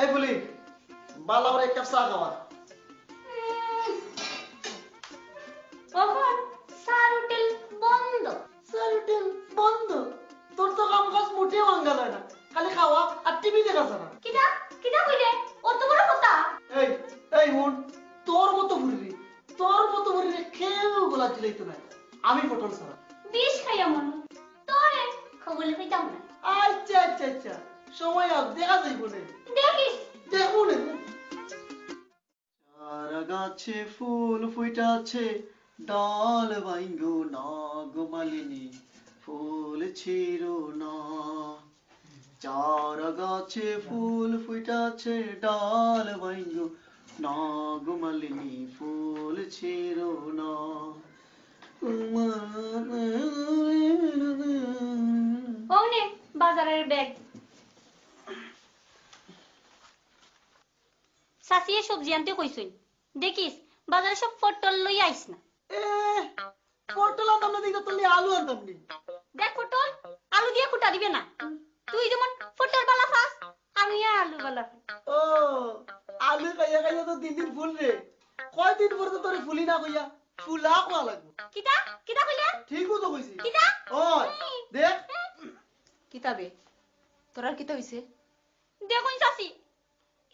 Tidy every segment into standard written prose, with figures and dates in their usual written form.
এই বলি বালা করে এক কাপ চা খাওয়া। কখন স্যার হোটেল বন্ধ? স্যার হোটেল বন্ধ? তোর তো কাম কাজ মোটেও ভাঙ্গা যায় না, খালি খাওয়া আর টিভি দেখা ছাড়া। কিটা কিটা কইলে অত বড় কথা? এই এই হুন, তোর মতো ভুরি খেয়েও গোলা দিলাইতো না আমি পটল ছাড়া। বিষ খাইয়া মন তোরে খবলে পাইতাম না। আচ্ছা আচ্ছা আচ্ছা, সময় আর দেখা যাইব না। দেখিস দেখো না। চারা গাছে ফুল ফুইটাছে, ডাল বাইঙ্গো নাগ মালিনী ফুল ছিড়ো না। চারা গাছে ফুল ফুইটাছে, ডাল বাইঙ্গো নাগ মালিনী ফুল ছিড়ো না। ওনে বাজারের ব্যাগ সাসিয়ে সবজি আনতে কইছই, দেখিস বাজারে সব পটল লই আইস না। এ পটল আনতাম না, দিকে তোর আলু আনতাম নি। দেখ পটল আলু দিয়ে কুটা দিবে না, তুই যেমন পটল বালা ফাস আমি আলু বালা। ও আলু খাইয়া খাইয়া তো দিন দিন ফুল রে, কয়দিন পরে তো তোরে ফুলি না কইয়া ফুলা কোয়া লাগবে। কিটা কিটা কইলে? ঠিকও তো কইছি। কিটা ওই দেখ কিতাবে তোর আর কিতা হইছে? দেখুন চাচি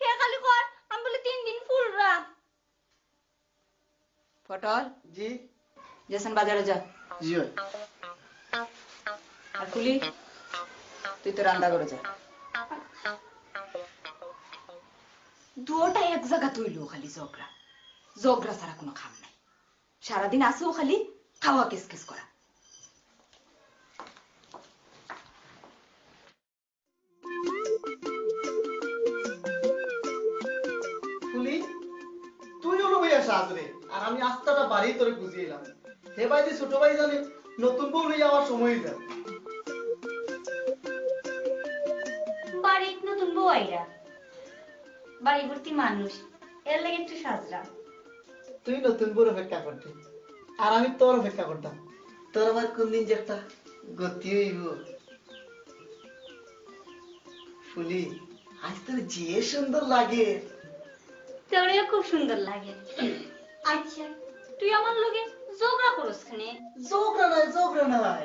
হে খালি কর আমি বলে 3 দিন ফুল রাখ। পটল জি জেসন বাজারে যা। জি ওই আর ফুলি তুই তো রান্না করে যা। দুটা এক জায়গা তুইলো, খালি ঝগড়া ঝগড়া ছাড়া কোনো কাম নাই। সারাদিন আসেও খালি খাওয়া কেস কেস করা। ফুলি তুই হলো ভাইয়া সাজরে, আর আমি আস্তাটা বাড়ি তোরে বুঝিয়ে এলাম। হে ভাই যে ছোট ভাই জানে নতুন বউ লইয়া আমার সময় যা। বাড়িত নতুন বউ আইরা বাড়ি ভর্তি মানুষ, এর লাগে একটু সাজরা। তুই নতুন বউর অপেক্ষা করতে আর আমি তোর অপেক্ষা করতাম। তোর আবার কোন দিন যে একটা গতি হইব। ফুলি আজ তোর যে সুন্দর লাগে। তোরেও খুব সুন্দর লাগে। আচ্ছা তুই আমার লগে ঝগড়া করস খানে? জোগরা নাই,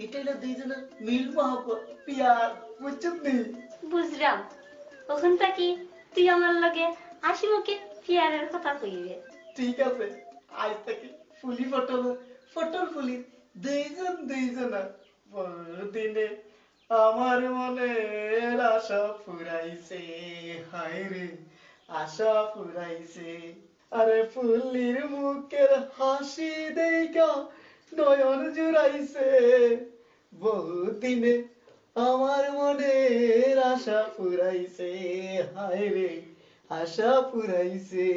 এটা হলো দুইজনের মিল মহব্বত পিয়ার, বুঝছিস নি? বুঝলাম, ওখান থেকে তুই আমার লগে হাসি মুখে পিয়ারের কথা কইবে। ঠিক আছে, আজ থেকে ফুলি পটল পটল ফুলি দুইজনা দিনে আমার মনের আশা ফুরাইছে। হায় রে আশা ফুরাইছে। আরে ফুলির মুখের হাসি দেইখা নয়ন জুড়াইছে। বহুদিনে আমার মনের আশা ফুরাইছে। হায় রে আশা ফুরাইছে।